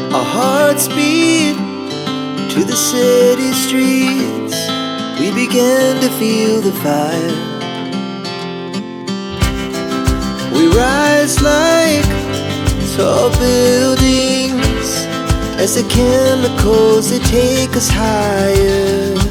Our hearts beat to the city streets. We began to feel the fire. We rise like tall buildings as the chemicals they take us higher.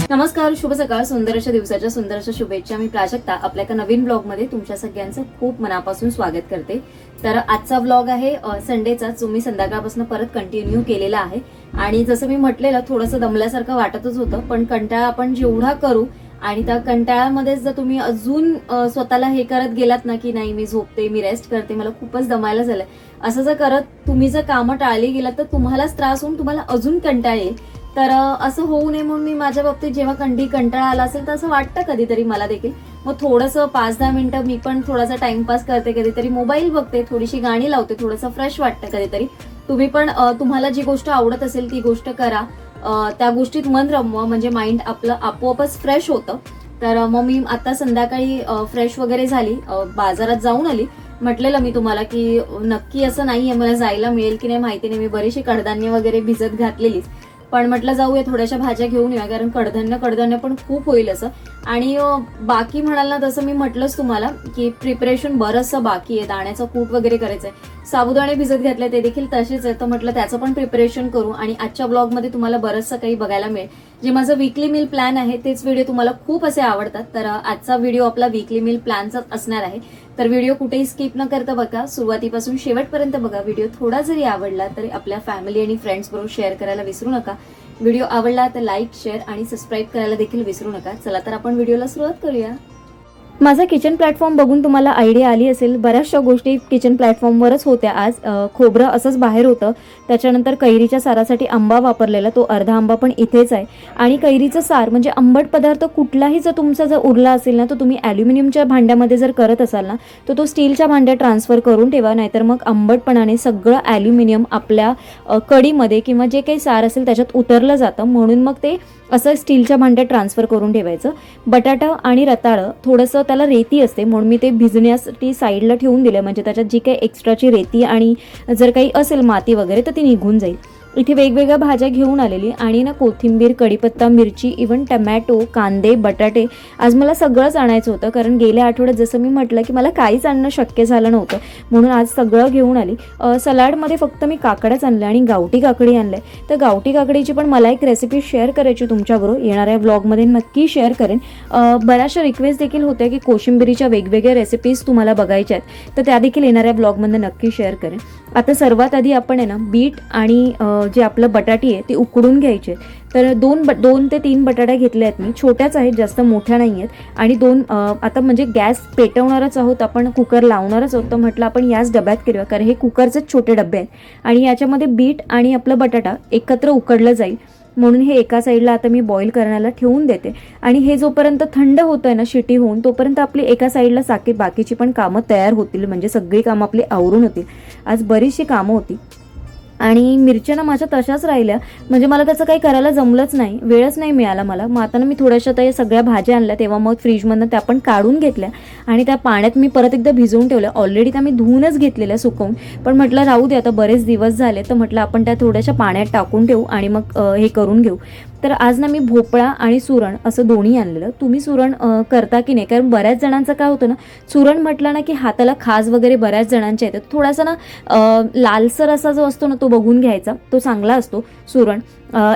नमस्कार, शुभ सकाळ. सुंदर अशा दिवसाच्या सुंदर अशा शुभेच्छा. मी प्राजक्ता आपल्या एका नवीन ब्लॉगमध्ये तुमच्या सगळ्यांचं खूप मनापासून स्वागत करते. तर आजचा ब्लॉग आहे संडेचा, जो मी संध्याकाळपासून परत कंटिन्यू केलेला आहे. आणि जसं मी म्हटलेलं, थोडंसं दमल्यासारखं वाटतच होतं, पण कंटाळा आपण जेवढा करू आणि त्या कंटाळ्यामध्ये जर तुम्ही अजून स्वतःला हे करत गेलात ना की नाही मी झोपते, मी रेस्ट करते, मला खूपच दमायला झालंय, असं जर करत तुम्ही जर कामं टाळली गेलात तर तुम्हालाच त्रास होऊन तुम्हाला अजून कंटाळा येईल. तर असं होऊ नये म्हणून मी माझ्या बाबतीत जेव्हा कंटाळा आला असेल तर असं वाटतं कधीतरी मला देखील, मग थोडंसं 5-10 मिनिटं मी पण थोडासा टाइमपास करते, कधीतरी मोबाईल बघते, थोडीशी गाणी लावते, थोडंसं फ्रेश वाटतं कधीतरी. तुम्ही पण तुम्हाला जी गोष्ट आवडत असेल ती गोष्ट करा, त्या गोष्टीत मन रमवा, म्हणजे माइंड आपलं आपोआपच फ्रेश होतं. तर मग मी आता संध्याकाळी फ्रेश वगैरे झाली, बाजारात जाऊन आली. म्हटलेलं मी तुम्हाला की नक्की असं नाहीये मला जायला मिळेल की नाही माहिती नाही, मी बरीचशी कडधान्य वगैरे भिजत घातलेलीच, पण म्हटलं जाऊया थोड्याशा भाज्या घेऊन येऊया, कारण कडधान्य पण खूप होईल असं. आणि बाकी म्हणाल ना, तसं मी म्हटलंच तुम्हाला की प्रिपरेशन बरंचसं बाकी आहे, दाण्याचं कूट वगैरे करायचंय, साबुदाणे भिजत घातले ते देखील तसेच आहे, तर म्हटलं त्याचं पण प्रिपरेशन करू. आणि आजच्या ब्लॉगमध्ये तुम्हाला बरंचसं काही बघायला मिळेल. जे माझं वीकली मील प्लॅन आहे तेच व्हिडिओ तुम्हाला खूप असे आवडतात, तर आजचा व्हिडिओ आपला वीकली मील प्लॅनचाच असणार आहे. तर व्हिडिओ कुठेही स्किप न करता बघा, सुरुवातीपासून शेवटपर्यंत बघा. व्हिडिओ थोडा जरी आवडला तरी आपल्या फॅमिली आणि फ्रेंड्स बरोबर शेअर करायला विसरू नका. व्हिडिओ आवडला तर लाईक, शेअर आणि सबस्क्राईब करायला देखील विसरू नका. चला तर आपण व्हिडिओला सुरुवात करूया. माझा किचन प्लॅटफॉर्म बघून तुम्हाला आयडिया आली असेल, बऱ्याचशा गोष्टी किचन प्लॅटफॉर्मवरच होत्या आज. खोबरं असंच बाहेर होतं, त्याच्यानंतर कैरीच्या सारासाठी आंबा वापरलेला, तो अर्धा आंबा पण इथेच आहे. आणि कैरीचं सार म्हणजे आंबट पदार्थ कुठलाही जर तुमचा जर उरला असेल ना, तर तुम्ही ॲल्युमिनियमच्या भांड्यामध्ये जर करत असाल ना, तर तो स्टीलच्या भांड्यात ट्रान्सफर करून ठेवा, नाहीतर मग आंबटपणाने सगळं ॲल्युमिनियम आपल्या कढीमध्ये किंवा जे काही सार असेल त्याच्यात उतरलं जातं. म्हणून मग ते असं स्टीलच्या भांड्यात ट्रान्सफर करून ठेवायचं. बटाटा आणि रताळं थोडंसं त्याला रेती असते, म्हणून मी ते भिजण्यासाठी साईडला ठेवून दिलं, म्हणजे त्याच्यात जी काही एक्स्ट्राची रेती आणि जर काही असेल माती वगैरे तर ती निघून जाईल. इथे वेगवेगळ्या भाज्या घेऊन आलेली आणि ना कोथिंबीर, कढीपत्ता, मिरची, इव्हन टमॅटो, कांदे, बटाटे, आज मला सगळंच आणायचं होतं, कारण गेल्या आठवड्यात जसं मी म्हटलं की मला काहीच आणणं शक्य झालं नव्हतं, म्हणून आज सगळं घेऊन आली. सलाडमध्ये फक्त मी काकड्याच आणल्या आणि गावठी काकडी आणल्या. तर गावठी काकडीची पण मला एक रेसिपी शेअर करायची तुमच्याबरोबर, येणाऱ्या ब्लॉगमध्ये नक्की शेअर करेन. बऱ्याचशा रिक्वेस्ट देखील होत्या की कोशिंबिरीच्या वेगवेगळ्या रेसिपीज तुम्हाला बघायच्या आहेत, तर त्या देखील येणाऱ्या ब्लॉगमध्ये नक्की शेअर करेन. आता सर्वात आधी आपण आहे ना बीट आणि जे आपलं बटाटी आहे ते उकडून घ्यायचे. तर 2 ते 3 बटाट्या घेतल्या आहेत मी, छोट्याच आहेत, जास्त मोठ्या नाही आहेत. आणि आता म्हणजे गॅस पेटवणारच आहोत आपण, कुकर लावणारच आहोत, तर म्हटलं आपण याच डब्यात करूया, कारण हे कुकरचेच छोटे डबे आहेत आणि याच्यामध्ये बीट आणि आपलं बटाटा एकत्र उकडलं जाईल, म्हणून हे एका साईडला आता मी बॉईल करण्याला ठेवून देते. आणि हे जोपर्यंत थंड होतंय ना शिटी होऊन, तोपर्यंत आपली एका साईडला बाकीची पण कामं तयार होतील, म्हणजे सगळी कामं आपली आवरून होतील. आज बरीचशी कामं होती आणि मिरच्या ना माझ्या तशाच राहिल्या, म्हणजे मला त्याचं काही करायला जमलंच नाही, वेळच नाही मिळाला मला. मग आता मी थोड्याशा त्या सगळ्या भाज्या आणल्या, तेव्हा मग फ्रीजमधनं त्या पण काढून घेतल्या आणि त्या पाण्यात मी परत एकदा भिजवून ठेवल्या. ऑलरेडी त्या मी धुवूनच घेतलेल्या सुकवून, पण म्हटलं राहू दे आता बरेच दिवस झाले, तर म्हटलं आपण त्या थोड्याशा पाण्यात टाकून ठेवू आणि मग हे करून घेऊ. तर आज ना मी भोपळा आणि सुरण असं दोन्ही आणलेलं. तुम्ही सुरण करता की नाही, कारण बऱ्याच जणांचं काय होतं ना, सुरण म्हटलं ना की हाताला खाज वगैरे बऱ्याच जणांच्या येतात. थोडासा ना लालसर असा जो असतो ना तो बघून घ्यायचा, तो चांगला असतो सुरण.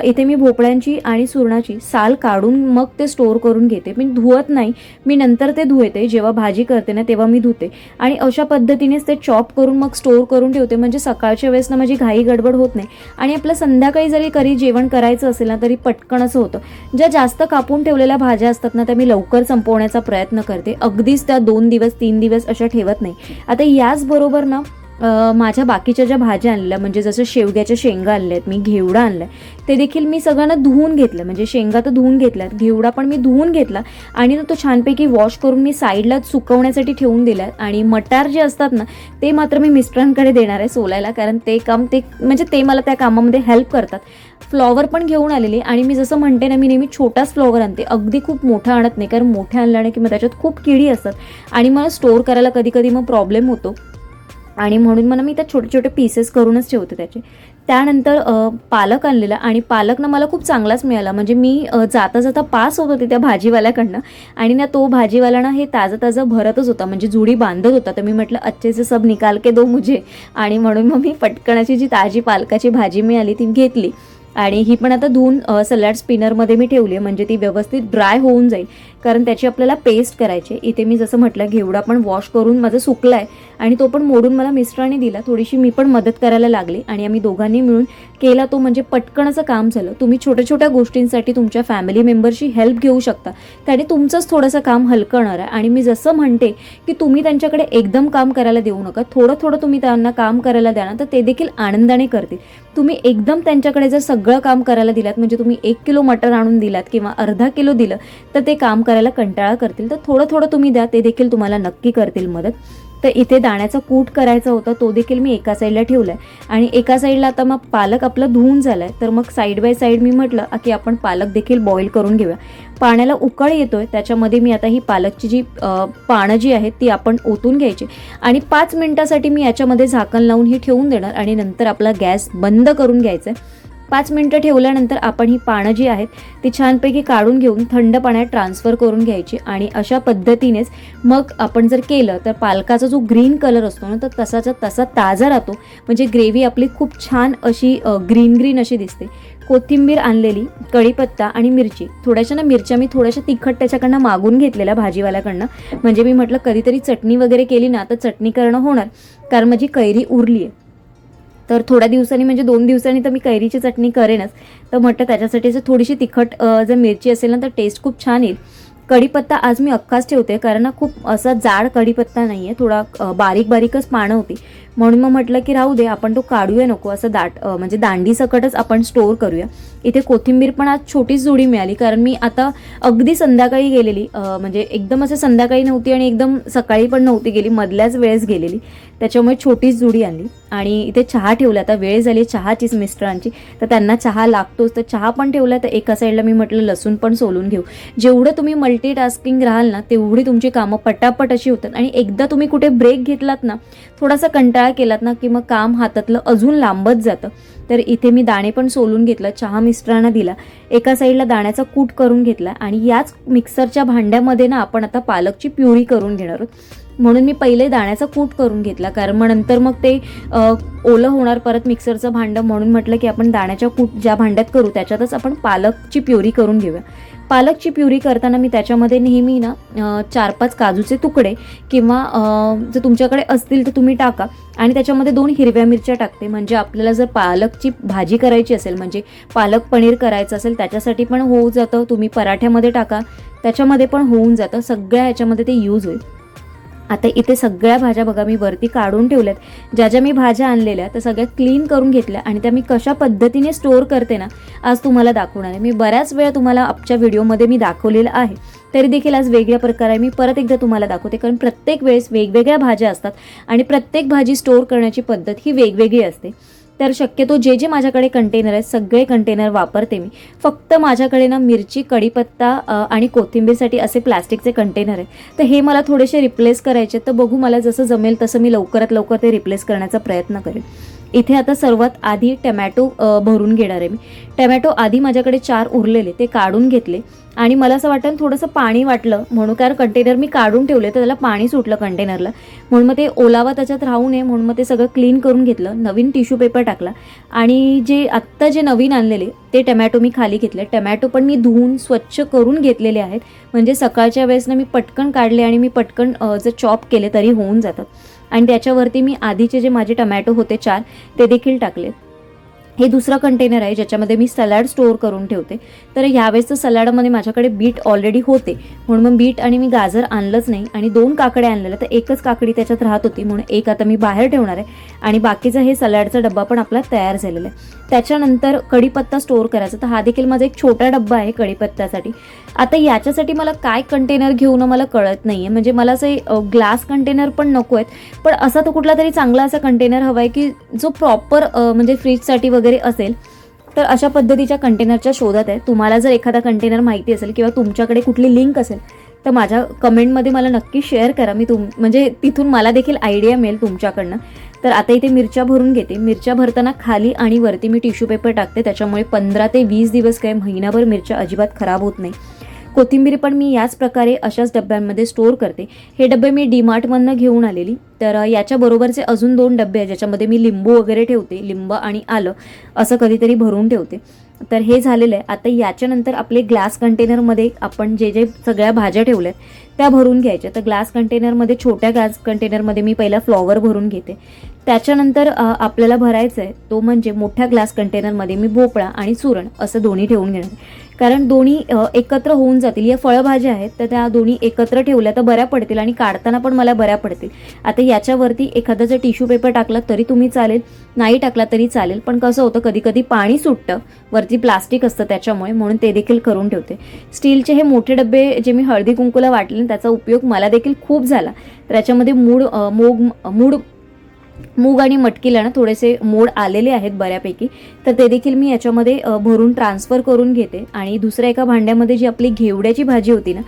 इथे मी भोपळ्यांची आणि सुरणाची साल काढून मग ते स्टोअर करून घेते. मी धुवत नाही, मी नंतर ते धुवते, जेव्हा भाजी करते ना तेव्हा मी धुते आणि अशा पद्धतीनेच ते चॉप करून मग स्टोअर करून ठेवते, म्हणजे सकाळच्या वेळेस ना माझी घाई गडबड होत नाही. आणि आपलं संध्याकाळी जरी जेवण करायचं असेल ना तरी पटकन असं होतं. ज्या जास्त कापून ठेवलेल्या भाज्या असतात ना त्या मी लवकर संपवण्याचा प्रयत्न करते, अगदीच त्या 2 दिवस 3 दिवस अशा ठेवत नाही. आता याचबरोबर ना माझ्या बाकीच्या ज्या भाज्या आणल्या म्हणजे जसं शेवग्याच्या शेंगा आणल्या आहेत, मी घेवडा आणला आहे, ते देखील मी सगळ्यांना धुवून घेतलं. म्हणजे शेंगा तर धुवून घेतल्यात, घेवडा पण मी धुवून घेतला आणि तो छानपैकी वॉश करून मी साईडला सुकवण्यासाठी ठेवून दिला. आणि मटार जे असतात ना ते मात्र मी मिस्टरांकडे देणार आहे सोलायला, कारण ते काम म्हणजे ते मला त्या कामामध्ये हेल्प करतात. फ्लॉवर पण घेऊन आलेली आणि मी जसं म्हणते ना, मी नेहमी छोटाच फ्लॉवर आणते, अगदी खूप मोठा आणत नाही, कारण मोठ्या आणल्याने की मग त्याच्यात खूप किडी असतात आणि मला स्टोअर करायला कधी कधी मग प्रॉब्लेम होतो आणि म्हणून मला मी त्या छोटे छोटे पीसेस करूनच ठेवते त्याचे. त्यानंतर पालक आणलेला आणि पालक ना मला खूप चांगलाच मिळाला. म्हणजे मी जाता जाता पास होत होते त्या भाजीवाल्याकडनं आणि ना तो भाजीवाला ना हे ताजं ताजं भरतच होता, म्हणजे जुडी बांधत होता. तर मी म्हटलं अच्छे से सब निकाल के दो मुझे, आणि म्हणून मग मी पटकन अशी जी ताजी पालकाची भाजी मिळाली ती घेतली आणि ही पण आता धुवून सॅलड स्पिनरमध्ये मी ठेवली आहे, म्हणजे ती व्यवस्थित ड्राय होऊन जाईल, कारण त्याची आपल्याला पेस्ट करायची. इथे मी जसं म्हटलं घेवडा पण वॉश करून माझं सुकला आहे आणि तो पण मोडून मला मिस्टरांनी दिला. थोडीशी मी पण मदत करायला लागली आणि आम्ही दोघांनी मिळून केला तो, म्हणजे पटकन असं काम झालं. तुम्ही छोट्या छोट्या गोष्टींसाठी तुमच्या फॅमिली मेंबरची हेल्प घेऊ शकता, त्याने तुमचंच थोडंसं काम हलकं होणार आहे. आणि मी जसं म्हणते की तुम्ही त्यांच्याकडे एकदम काम करायला देऊ नका, थोडं थोडं तुम्ही त्यांना काम करायला द्या ना, तर ते देखील आनंदाने करतील. तुम्ही एकदम त्यांच्याकडे जर सगळं काम करायला दिलात, म्हणजे तुम्ही 1 किलो मटर आणून दिलात किंवा अर्धा किलो दिलं, तर ते काम करायला कंटाळा करतील. तर थोडं थोडं तुम्ही द्या, ते देखील तुम्हाला नक्की करतील मदत. तर इथे दाण्याचा कूट करायचा होता, तो देखील मी एका साईडला ठेवला आहे आणि एका साईडला आता मग पालक आपलं धुवून झाला आहे, तर मग साईड बाय साईड मी म्हटलं की आपण पालक देखील बॉईल करून घेऊया. पाण्याला उकळ येतोय, त्याच्यामध्ये मी आता ही पालकची जी पानं जी आहेत ती आपण ओतून घ्यायची आणि 5 मिनिटासाठी मी याच्यामध्ये झाकण लावून ही ठेवून देणार आणि नंतर आपला गॅस बंद करून घ्यायचा आहे. 5 मिनिटं ठेवल्यानंतर आपण ही पानं जी आहेत ती छानपैकी काढून घेऊन थंड पाण्यात ट्रान्सफर करून घ्यायची आणि अशा पद्धतीनेच मग आपण जर केलं तर पालकाचा जो ग्रीन कलर असतो ना, तर तसाचा तसा ताजा राहतो. म्हणजे ग्रेव्ही आपली खूप छान अशी ग्रीन अशी दिसते. कोथिंबीर आणलेली, कढीपत्ता आणि मिरची, थोड्याशा ना मिरच्या मी थोड्याशा तिखट त्याच्याकडनं मागून घेतलेल्या भाजीवाल्याकडनं. म्हणजे मी म्हटलं कधीतरी चटणी वगैरे केली ना तर चटणी करणं होणार, कारण माझी कैरी उरली आहे. तर थोड्या दिवसांनी म्हणजे 2 दिवसांनी तर मी कैरीची चटणी करेनच, तर म्हटलं त्याच्यासाठी जर थोडीशी तिखट जर मिरची असेल ना तर टेस्ट खूप छान येईल. कढीपत्ता आज मी अख्खाच ठेवते, कारण ना खूप असा जाड कढीपत्ता नाही आहे, थोडा बारीकच पानं होती, म्हणून मग म्हटलं की राहू दे, आपण तो काढूया नको, असं म्हणजे दांडी सकटच आपण स्टोअर करूया. इथे कोथिंबीर पण आज छोटीच जोडी मिळाली, कारण मी आता अगदी संध्याकाळी गेलेली, म्हणजे एकदम असं संध्याकाळी नव्हती आणि एकदम सकाळी पण नव्हती गेली, मधल्याच वेळेस गेलेली, त्याच्यामुळे छोटीच जोडी आणली. आणि इथे चहा ठेवला, आता वेळ झाली चहाचीच मिस्टरांची, तर त्यांना चहा लागतोच, तर चहा पण ठेवला. तर एका साईडला मी म्हटलं लसूण पण सोलून घेऊ. जेवढं तुम्ही मल्टीटास्किंग राहाल ना तेवढी तुमची कामं पटापट अशी होतात आणि एकदा तुम्ही कुठे ब्रेक घेतलात ना, थोडासा कंटाळा केलात ना की मग काम हातातलं अजून लांबत जातं. तर इथे मी दाणे पण सोलून घेतलं, चहा मिस्टरांना दिला, एका साईडला दाण्याचा कूट करून घेतला आणि याच मिक्सरच्या भांड्यामध्ये ना आपण आता पालकची प्युरी करून घेणार आहोत. म्हणून मी पहिले दाण्याचा कूट करून घेतला, कारण मग नंतर मग ते ओलं होणार परत मिक्सरचं भांडं, म्हणून म्हटलं की आपण दाण्याच्या कूट ज्या भांड्यात करू त्याच्यातच आपण पालकची प्युरी करून घेऊया. पालकची प्युरी करताना मी त्याच्यामध्ये नेहमी ना 4-5 काजूचे तुकडे किंवा जर तुमच्याकडे असतील तर तुम्ही टाका आणि त्याच्यामध्ये 2 हिरव्या मिरच्या टाकते. म्हणजे आपल्याला जर पालकची भाजी करायची असेल, म्हणजे पालक पनीर करायचं असेल त्याच्यासाठी पण होऊन जातं, तुम्ही पराठ्यामध्ये टाका त्याच्यामध्ये पण होऊन जातं, सगळ्या ह्याच्यामध्ये ते यूज होईल. आता इथे सगळ्या भाज्या बघा मी वरती काढून ठेवल्यात, ज्या मी भाज्या आणलेल्या त्या सगळ्या क्लीन करून घेतल्या आणि त्या मी कशा पद्धतीने स्टोअर करते ना आज तुम्हाला दाखवणार आहे. मी बऱ्याच वेळा तुम्हाला आजच्या व्हिडिओमध्ये मी दाखवलेलं आहे, तरी देखील आज वेगळ्या प्रकारे मी परत एकदा तुम्हाला दाखवते, कारण प्रत्येक वेळेस वेगवेगळ्या भाज्या असतात आणि प्रत्येक भाजी स्टोअर करण्याची पद्धत ही वेगवेगळी असते. तर शक्यतो जे माझ्याकडे कंटेनर आहेत सगळे कंटेनर वापरते मी. फक्त माझ्याकडे ना मिरची, कढीपत्ता आणि कोथिंबीरसाठी असे प्लास्टिकचे कंटेनर आहे, तर हे मला थोडेसे रिप्लेस करायचे. तर बघू मला जसं जमेल तसं मी लवकरात लवकर ते रिप्लेस करण्याचा प्रयत्न करेन. इथे आता सर्वात आधी टमॅटो भरून घेणार आहे मी. टमॅटो आधी माझ्याकडे 4 उरलेले ते काढून घेतले आणि मला असं वाटतं थोडंसं पाणी वाटलं म्हणून, कारण कंटेनर मी काढून ठेवले तर त्याला पाणी सुटलं कंटेनरला, म्हणून मग ते ओलावा त्याच्यात राहू नये म्हणून मग ते सगळं क्लीन करून घेतलं, नवीन टिश्यू पेपर टाकला आणि जे नवीन आणलेले ते टमॅटो मी खाली घेतले. टमॅटो पण मी धुवून स्वच्छ करून घेतलेले आहेत, म्हणजे सकाळच्या वेळेस ना मी पटकन काढले आणि मी पटकन जर चॉप केले तरी होऊन जातात. आणि त्याच्यावरती मी आधीचे जे माझे टमॅटो होते 4 ते देखील टाकले. हे दुसरं कंटेनर आहे ज्याच्यामध्ये मी सलाड स्टोअर करून ठेवते. तर ह्यावेळेसचं सलाडमध्ये माझ्याकडे बीट ऑलरेडी होते, म्हणून मग बीट आणि मी गाजर आणलंच नाही. आणि 2 काकड्या आणलेल्या, तर एकच काकडी त्याच्यात राहत होती म्हणून एक आता मी बाहेर ठेवणार आहे. आणि बाकीचा हे सलाडचा डब्बा पण आपला तयार झालेला आहे. त्याच्यानंतर कढीपत्ता स्टोअर करायचा, तर हा देखील माझा एक छोटा डब्बा आहे कढीपत्त्यासाठी. आता याच्यासाठी मला काय कंटेनर घेऊन मला कळत नाही आहे. म्हणजे मला असे ग्लास कंटेनर पण नको आहेत, पण असा तो कुठला तरी चांगला असा कंटेनर हवा आहे की जो प्रॉपर म्हणजे फ्रीजसाठी वगैरे असेल. तर अशा पद्धतीच्या कंटेनरच्या शोधात आहे. तुम्हाला जर एखादा कंटेनर माहिती असेल किंवा तुमच्याकडे कुठली लिंक असेल तर माझ्या कमेंटमध्ये मला नक्की शेअर करा. मी म्हणजे तिथून मला देखील आयडिया मिळेल तुमच्याकडनं. तर आता इथे मिरच्या भरून घेते. मिरच्या भरताना खाली आणि वरती मी टिश्यू पेपर टाकते, त्याच्यामुळे 15 ते 20 दिवस काय महिनाभर मिरच्या अजिबात खराब होत नाही. कोथिंबीर पण मी याच प्रकारे अशाच डब्यांमध्ये स्टोअर करते. हे डबे मी डीमार्टमधनं घेऊन आलेली. तर याच्याबरोबरचे अजून 2 डबे आहेत ज्याच्यामध्ये मी लिंबू वगैरे ठेवते, लिंब आणि आलं असं कधीतरी भरून ठेवते. तर हे झालेलं आहे. आता याच्यानंतर आपले ग्लास कंटेनरमध्ये आपण जे सगळ्या भाज्या ठेवल्यात त्या भरून घ्यायच्या. तर ग्लास कंटेनरमध्ये, छोट्या ग्लास कंटेनरमध्ये मी पहिला फ्लॉवर भरून घेते. त्याच्यानंतर आपल्याला भरायचं आहे तो म्हणजे मोठ्या ग्लास कंटेनरमध्ये मी भोपळा आणि सुरण असं दोन्ही ठेवून घेणार. कारण दोन्ही एकत्र होऊन जातील. या फळभाज्या आहेत तर त्या दोन्ही एकत्र ठेवल्या तर बऱ्या पडतील आणि काढताना पण मला बऱ्या पडतील. आता याच्यावरती एखादा जर टिश्यू पेपर टाकला तरी तुम्ही चालेल, नाही टाकला तरी चालेल. पण कसं होतं कधी कधी पाणी सुटतं, वरती प्लास्टिक असतं त्याच्यामुळे, म्हणून ते देखील करून ठेवते. स्टीलचे हे मोठे डबे जे मी हळदी कुंकूला वाटले त्याचा उपयोग मला देखील खूप झाला. तर याच्यामध्ये मूग आणि मटकीला ना थोडेसे मोड आलेले आहेत बऱ्यापैकी, तर ते देखील मी याच्यामध्ये भरून ट्रान्सफर करून घेते. आणि दुसऱ्या एका भांड्यामध्ये जी आपली घेवड्याची भाजी होती ना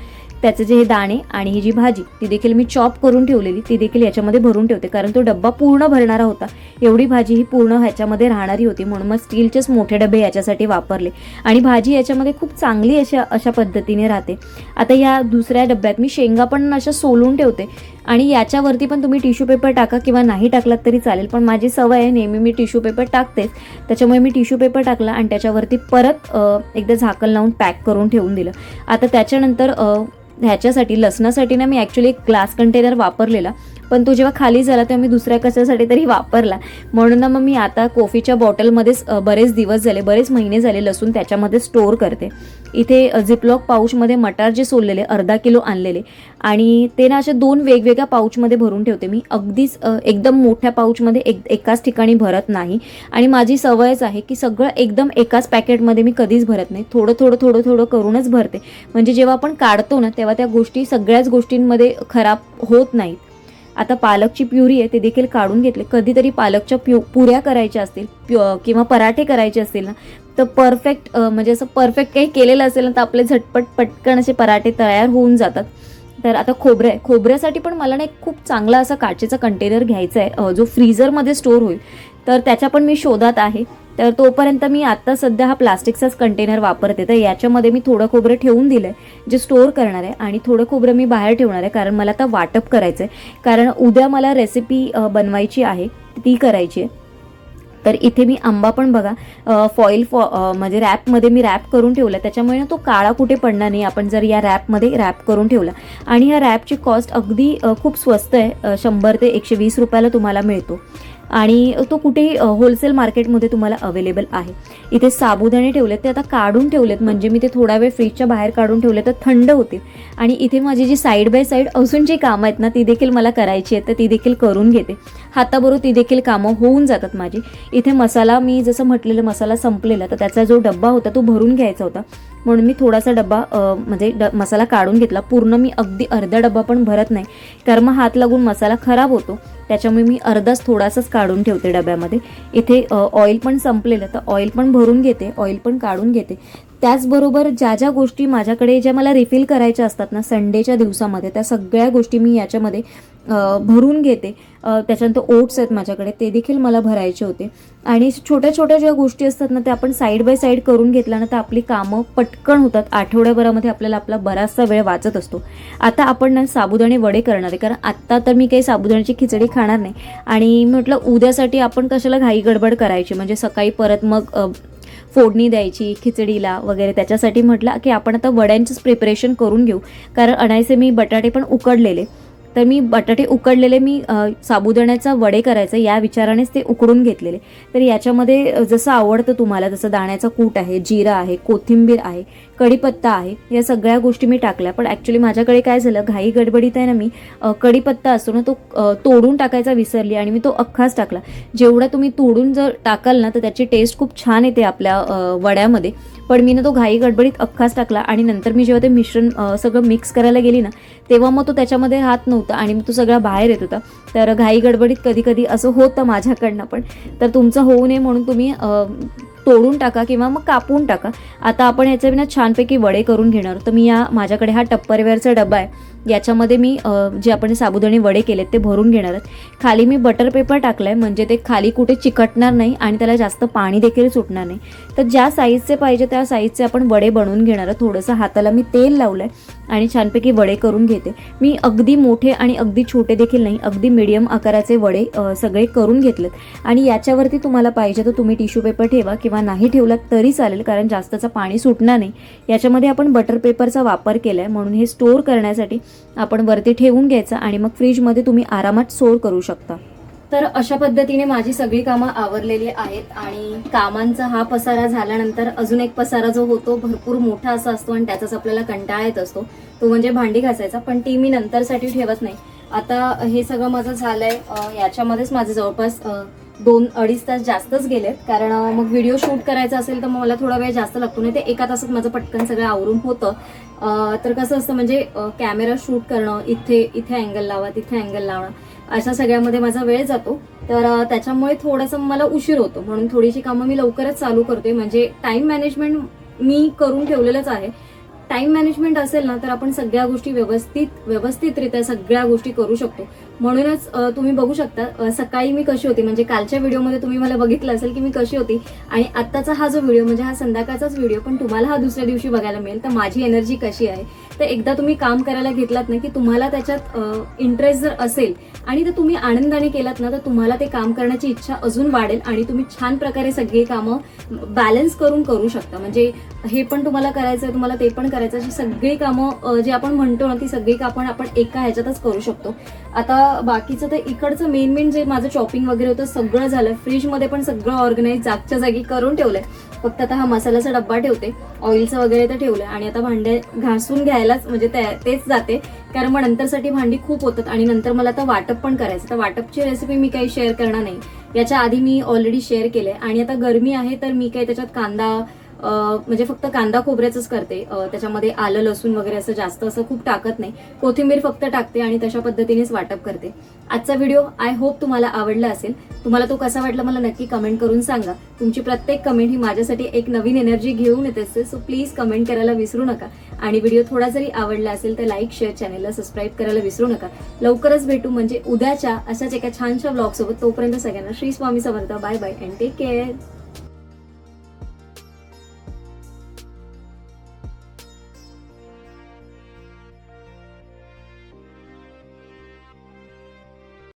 त्याचे जे हे दाणे आणि ही जी भाजी ती देखील मी चॉप करून ठेवलेली ती देखील याच्यामध्ये भरून ठेवते. कारण तो डब्बा पूर्ण भरणारा होता, एवढी भाजी ही पूर्ण ह्याच्यामध्ये राहणारी होती, म्हणून मग स्टीलचेच मोठे डबे याच्यासाठी वापरले. आणि भाजी याच्यामध्ये खूप चांगली अशा पद्धतीने राहते. आता या दुसऱ्या डब्यात मी शेंगा पण अशा सोलून ठेवते. आणि याच्यावरती पण तुम्ही टिश्यू पेपर टाका किंवा नाही टाकलात तरी चालेल, पण माझी सवय आहे नेहमी मी टिश्यू पेपर टाकतेच, त्याच्यामुळे मी टिश्यू पेपर टाकला आणि त्याच्यावरती परत एकदा झाकण लावून पॅक करून ठेवून दिलं. आता त्याच्यानंतर ह्याच्यासाठी लसणासाठी ना मी ॲक्च्युली एक ग्लास कंटेनर वापरलेला, पण तो जेव्हा खाली झाला तेव्हा मी दुसऱ्या कशासाठी तरी वापरला, म्हणून ना मग मी आता कॉफीच्या बॉटलमध्येच बरेच महिने झाले लसूण त्याच्यामध्ये स्टोअर करते. इथे झिपलॉक पाऊचमध्ये मटार जे सोललेले 1/2 किलो आणलेले आणि ते ना असे 2 वेगवेगळ्या पाऊचमध्ये भरून ठेवते मी. अगदीच एकदम मोठ्या पाऊचमध्ये एकाच ठिकाणी भरत नाही. आणि माझी सवयच आहे की सगळं एकदम एकाच पॅकेटमध्ये मी कधीच भरत नाही, थोडं करूनच भरते. म्हणजे जेव्हा आपण काढतो ना तेव्हा त्या गोष्टी सगळ्याच गोष्टींमध्ये खराब होत नाहीत. आता पालकची प्युरी आहे ते देखील काढून घेतले. कधीतरी पालकच्या पुऱ्या करायच्या असतील किंवा पराठे करायचे असतील ना तर म्हणजे असं परफेक्ट काही केलेलं असेल ना तर आपले झटपट पटकन असे पराठे तयार होऊन जातात. तर आता खोबऱ्यासाठी पण मला ना एक खूप चांगला असा काचेचा कंटेनर घ्यायचा आहे जो फ्रीझरमध्ये स्टोअर होईल, तर त्याच्या पण मी शोधात आहे. तर तोपर्यंत मी आता सध्या हा प्लास्टिकचाच कंटेनर वापरते. तर याच्यामध्ये मी थोडं खोबरं ठेवून दिलं आहे जे स्टोअर करणार आहे आणि थोडं खोबरं मी बाहेर ठेवणार आहे, कारण मला आता वाटप करायचं आहे. कारण उद्या मला रेसिपी बनवायची आहे, ती करायची आहे. तर इथे मी आंबा पण बघा म्हणजे रॅपमध्ये मी रॅप करून ठेवला, त्याच्यामुळे तो काळा कुठे पडणार नाही आपण जर या रॅपमध्ये रॅप करून ठेवला. आणि ह्या रॅपची कॉस्ट अगदी खूप स्वस्त आहे, 100 ते 120 रुपयाला तुम्हाला मिळतो. आणि तो कुठेही होलसेल मार्केटमध्ये तुम्हाला अवेलेबल आहे. इथे साबुदाणे ठेवलेत, ते आता काढून ठेवलेत, म्हणजे मी ते थोडा वेळ फ्रीजच्या बाहेर काढून ठेवले तर थंड होतील. आणि इथे माझी जी साईड बाय साईड अजून जी कामं आहेत ना ती देखील मला करायची आहेत, तर ती देखील करून घेते. हाताबरोबर ती देखील कामं होऊन जातात माझी. इथे मसाला मी जसं म्हटलेलं मसाला संपलेला, तर त्याचा जो डब्बा होता तो भरून घ्यायचा होता, म्हणून मी थोडासा डब्बा म्हणजे मसाला काढून घेतला. पूर्ण मी अगदी अर्धा डब्बा पण भरत नाही, कारण मग हात लागून मसाला खराब होतो, त्याच्यामुळे मी थोडासाच काढून ठेवते डब्यामध्ये. इथे ऑइल पण संपलेलं, तर ऑइल पण भरून घेते, ऑइल पण काढून घेते. त्याचबरोबर ज्या गोष्टी माझ्याकडे ज्या मला रिफिल करायच्या असतात ना संडेच्या दिवसामध्ये, त्या सगळ्या गोष्टी मी याच्यामध्ये भरून घेते. त्याच्यानंतर ओट्स आहेत माझ्याकडे, ते देखील मला भरायचे होते. आणि छोट्या ज्या गोष्टी असतात ना त्या आपण साईड बाय साईड करून घेतल्या ना तर आपली कामं पटकन होतात. आठवड्याभरामध्ये आपला बराचसा वेळ वाचत असतो. आता आपण ना साबुदाणे वडे करणार आहे, कारण आत्ता तर मी काही साबुदाण्याची खिचडी खाणार नाही. आणि म्हटलं उद्यासाठी आपण कशाला घाई गडबड करायची, म्हणजे सकाळी परत मग फोडणी द्यायची खिचडीला वगैरे, त्याच्यासाठी म्हटलं की आपण आता वड्यांचंच प्रिपरेशन करून घेऊ. कारण अनायसे मी बटाटे पण उकडलेले, तर मी बटाटे उकडलेले मी साबुदाण्याचा वडे करायचं या विचारानेच ते उकडून घेतलेले. तर याच्यामध्ये जसं आवडतं तुम्हाला, जसं दाण्याचा कूट आहे, जिरा आहे, कोथिंबीर आहे, कढीपत्ता आहे, या सगळ्या गोष्टी मी टाकल्या. पण ॲक्च्युली माझ्याकडे काय झालं, घाई गडबडीत आहे ना, मी कढीपत्ता असतो ना तो तोडून टाकायचा विसरली आणि मी तो अख्खाच टाकला. जेवढा तुम्ही तोडून जर टाकाल ना तर त्याची टेस्ट खूप छान येते आपल्या वड्यामध्ये. पण मी ना तो घाई गडबडीत अख्खाच टाकला आणि नंतर मी जेव्हा ते मिश्रण सगळं मिक्स करायला गेली ना तेव्हा मग तो त्याच्यामध्ये राहत नव्हता आणि मग तो सगळा बाहेर येत होता. तर घाई गडबडीत कधी कधी असं होतं माझ्याकडनं पण. तर तुमचं होऊ नये म्हणून तुम्ही तोडून टाका किंवा मग कापून टाका. आता आपण ह्याचे ना छानपैकी वडे करून घेणार. तर मी माझ्याकडे हा टप्परवेअरचा डबा आहे, याच्यामध्ये मी जे आपण साबुदाणे वडे केलेत ते भरून घेणार आहेत. खाली मी बटर पेपर टाकलाय म्हणजे ते खाली कुठे चिकटणार नाही आणि त्याला जास्त पाणी देखील सुटणार नाही. तर ज्या साईजचे पाहिजे त्या साईजचे आपण वडे बनवून घेणार आहोत. थोडंसं हाताला मी तेल लावलंय आणि छानपैकी वडे करून घेते. मी अगदी मोठे आणि अगदी छोटे देखील नाही, अगदी मीडियम आकाराचे वडे सगळे करून घेतलेत. आणि याच्यावरती तुम्हाला पाहिजे तर तुम्ही टिश्यू पेपर ठेवा किंवा नाही ठेवलात तरी चालेल, कारण जास्तचं पाणी सुटणार नाही. याच्यामध्ये आपण बटर पेपरचा वापर केलाय म्हणून हे स्टोअर करण्यासाठी आपण वरती ठेवून घ्यायचं आणि मग फ्रीजमध्ये तुम्ही आरामात स्टोअर करू शकता. तर अशा पद्धतीने माझी सगळी कामं आवरलेली आहेत. आणि कामांचा हा पसारा झाल्यानंतर अजून एक पसारा जो होतो भरपूर मोठा असा असतो आणि त्याचाच आपल्याला कंटाळा येत असतो, तो म्हणजे भांडी घासायचा. पण ती मी नंतरसाठी ठेवत नाही. आता हे सगळं माझं झालंय, याच्यामध्येच माझे जवळपास 2-2.5 तास जास्तच गेलेत. कारण मग व्हिडिओ शूट करायचा असेल तर मग मला थोडा वेळ जास्त लागतो, नाही ते एका तासात माझं पटकन सगळं आवरून होतं. तर कसं असतं म्हणजे कॅमेरा शूट करणं, इथे अँगल लावा, तिथे अँगल लावणं, अशा सगळ्यामध्ये माझा वेळ जातो. तर त्याच्यामुळे थोडंसं मला उशीर होतो. म्हणून थोडीशी कामं मी लवकरच चालू करते. म्हणजे टाइम मॅनेजमेंट मी करून ठेवलेलंच आहे. टाइम मॅनेजमेंट असेल ना तर आपण सगळ्या गोष्टी व्यवस्थितरित्या सगळ्या गोष्टी करू शकतो. म्हणूनच तुम्ही बघू शकता सकाळी मी कशी होती, म्हणजे कालच्या व्हिडिओमध्ये तुम्ही मला बघितलं असेल की मी कशी होती, आणि आत्ताचा हा जो व्हिडिओ म्हणजे हा संध्याकाळचाच व्हिडिओ पण तुम्हाला हा दुसऱ्या दिवशी बघायला मिळेल. तर माझी एनर्जी कशी आहे. तर एकदा तुम्ही काम करायला घेतलात ना की तुम्हाला त्याच्यात इंटरेस्ट जर असेल आणि ते तुम्ही आनंदाने केलात ना तर तुम्हाला ते काम करण्याची इच्छा अजून वाढेल आणि तुम्ही छान प्रकारे सगळी कामं बॅलन्स करू शकता. म्हणजे हे पण तुम्हाला करायचं आहे, तुम्हाला ते पण करायचं, अशी सगळी कामं जे आपण म्हणतो ना ती सगळी कामं आपण एका ह्याच्यातच करू शकतो. आता बाकीचं तर इकडचं मेन जे माझं शॉपिंग वगैरे होतं सगळं झालं. फ्रीजमध्ये पण सगळं ऑर्गनाईज जागच्या जागी करून ठेवलंय. फक्त आता हा मसाल्याचा डब्बा ठेवते, ऑइलचं वगैरे तर ठेवलंय आणि आता भांडे घासून घ्यायलाच म्हणजे तेच जाते, कारण मग नंतरसाठी भांडी खूप होतात आणि नंतर मला आता वाटप पण करायचं. तर वाटपची रेसिपी मी काही शेअर करणार नाही, याच्या आधी मी ऑलरेडी शेअर केलंय. आणि आता गरमी आहे तर मी काही त्याच्यात कांदा म्हणजे फक्त कांदा खोबऱ्याचंच करते, त्याच्यामध्ये आलं लसूण वगैरे असं जास्त असं खूप टाकत नाही. कोथिंबीर फक्त टाकते आणि तशा पद्धतीनेच वाटप करते. आजचा व्हिडिओ आय होप तुम्हाला आवडला असेल. तुम्हाला तो कसा वाटला मला नक्की कमेंट करून सांगा. तुमची प्रत्येक कमेंट ही माझ्यासाठी एक नवीन एनर्जी घेऊन येत असते. सो प्लीज कमेंट करायला विसरू नका. आणि व्हिडिओ थोडा जरी आवडला असेल तर लाईक, शेअर, चॅनलला सबस्क्राईब करायला विसरू नका. लवकरच भेटू म्हणजे उद्याच्या अशाच एका छानशा ब्लॉग सोबत. तोपर्यंत सगळ्यांना Shri Swami Samarth. Bye bye and take care.